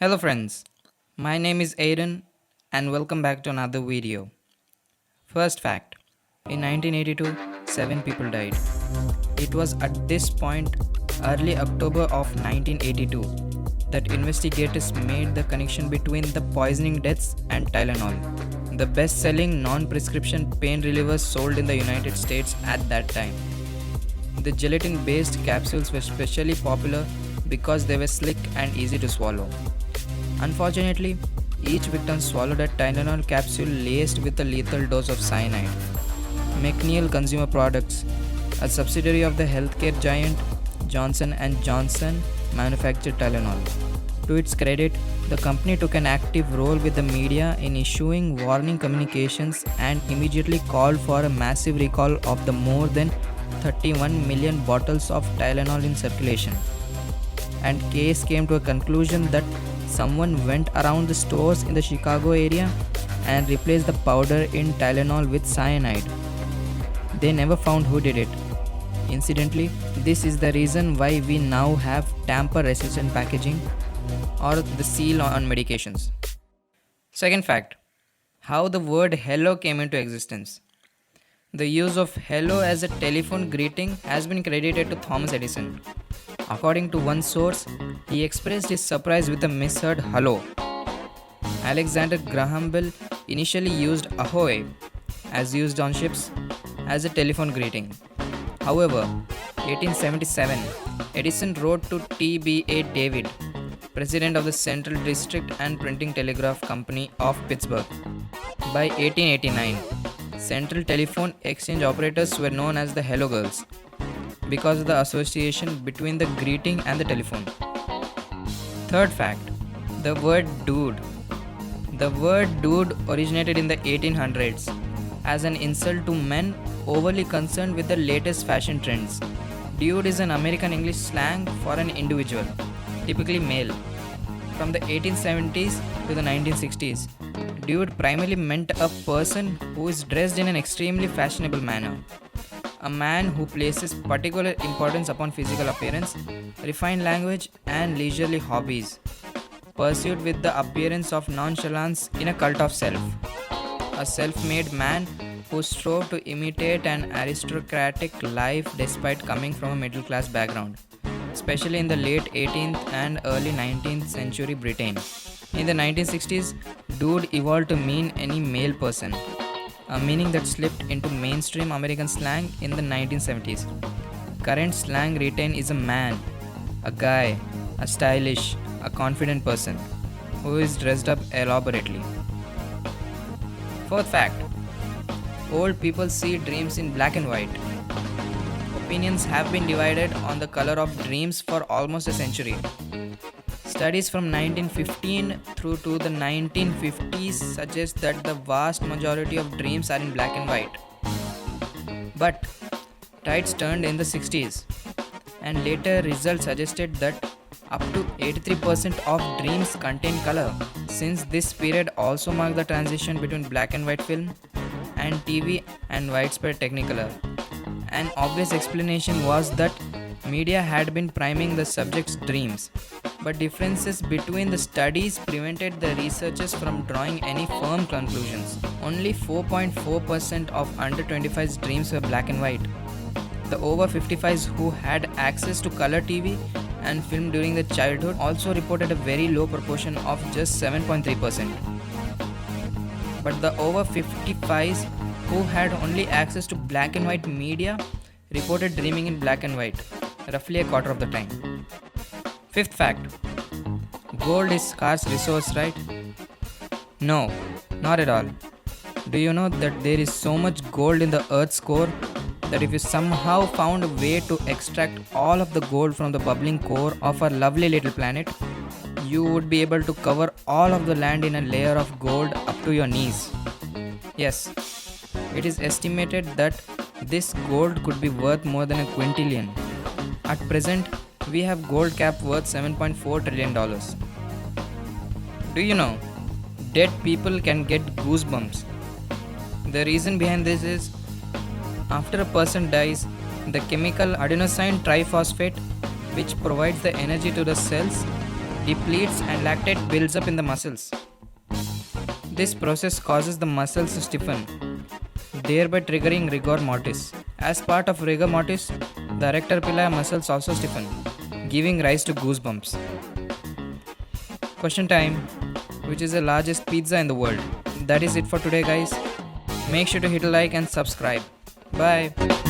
Hello friends, my name is Aiden and welcome back to another video. First fact, in 1982, 7 people died. It was at this point, early October of 1982, that investigators made the connection between the poisoning deaths and Tylenol, the best-selling non-prescription pain relievers sold in the United States at that time. The gelatin-based capsules were especially popular because they were slick and easy to swallow. Unfortunately, each victim swallowed a Tylenol capsule laced with a lethal dose of cyanide. McNeil Consumer Products, a subsidiary of the healthcare giant Johnson & Johnson, manufactured Tylenol. To its credit, the company took an active role with the media in issuing warning communications and immediately called for a massive recall of the more than 31 million bottles of Tylenol in circulation. And case came to a conclusion that someone went around the stores in the Chicago area and replaced the powder in Tylenol with cyanide. They never found who did it. Incidentally, this is the reason why we now have tamper-resistant packaging or the seal on medications. Second fact, how the word hello came into existence. The use of hello as a telephone greeting has been credited to Thomas Edison. According to one source, he expressed his surprise with a misheard hello. Alexander Graham Bell initially used ahoy, as used on ships, as a telephone greeting. However, 1877, Edison wrote to T.B.A. David, president of the Central District and Printing Telegraph Company of Pittsburgh. By 1889, Central Telephone Exchange operators were known as the Hello Girls because of the association between the greeting and the telephone. Third fact, the word dude. The word dude originated in the 1800s as an insult to men overly concerned with the latest fashion trends. Dude is an American English slang for an individual, typically male. From the 1870s to the 1960s, dude primarily meant a person who is dressed in an extremely fashionable manner. A man who places particular importance upon physical appearance, refined language, and leisurely hobbies, pursued with the appearance of nonchalance in a cult of self. A self-made man who strove to imitate an aristocratic life despite coming from a middle-class background, especially in the late 18th and early 19th century Britain. In the 1960s, dude evolved to mean any male person, a meaning that slipped into mainstream American slang in the 1970s. Current slang retain is a man, a guy, a stylish, a confident person who is dressed up elaborately. Fourth fact, old people see dreams in black and white. Opinions have been divided on the color of dreams for almost a century. Studies from 1915 through to the 1950s suggest that the vast majority of dreams are in black and white. But tides turned in the 60s, and later results suggested that up to 83% of dreams contain color. Since this period also marked the transition between black and white film and TV and widespread Technicolor. An obvious explanation was that media had been priming the subject's dreams, but differences between the studies prevented the researchers from drawing any firm conclusions. Only 4.4% of under 25's dreams were black and white. The over 55s who had access to color TV and film during their childhood also reported a very low proportion of just 7.3%. But the over 55s who had only access to black and white media reported dreaming in black and white, roughly a quarter of the time. Fifth fact, gold is scarce resource, right? No, not at all. Do you know that there is so much gold in the earth's core that if you somehow found a way to extract all of the gold from the bubbling core of our lovely little planet, you would be able to cover all of the land in a layer of gold up to your knees. Yes, it is estimated that this gold could be worth more than a quintillion. At present, we have gold cap worth $7.4 trillion. Do you know, dead people can get goosebumps. The reason behind this is, after a person dies, the chemical adenosine triphosphate, which provides the energy to the cells, depletes and lactate builds up in the muscles. This process causes the muscles to stiffen, thereby triggering rigor mortis. As part of rigor mortis, the rectus pilae muscles also stiffen, giving rise to goosebumps. Question time: which is the largest pizza in the world? That is it for today, guys. Make sure to hit a like and subscribe. Bye.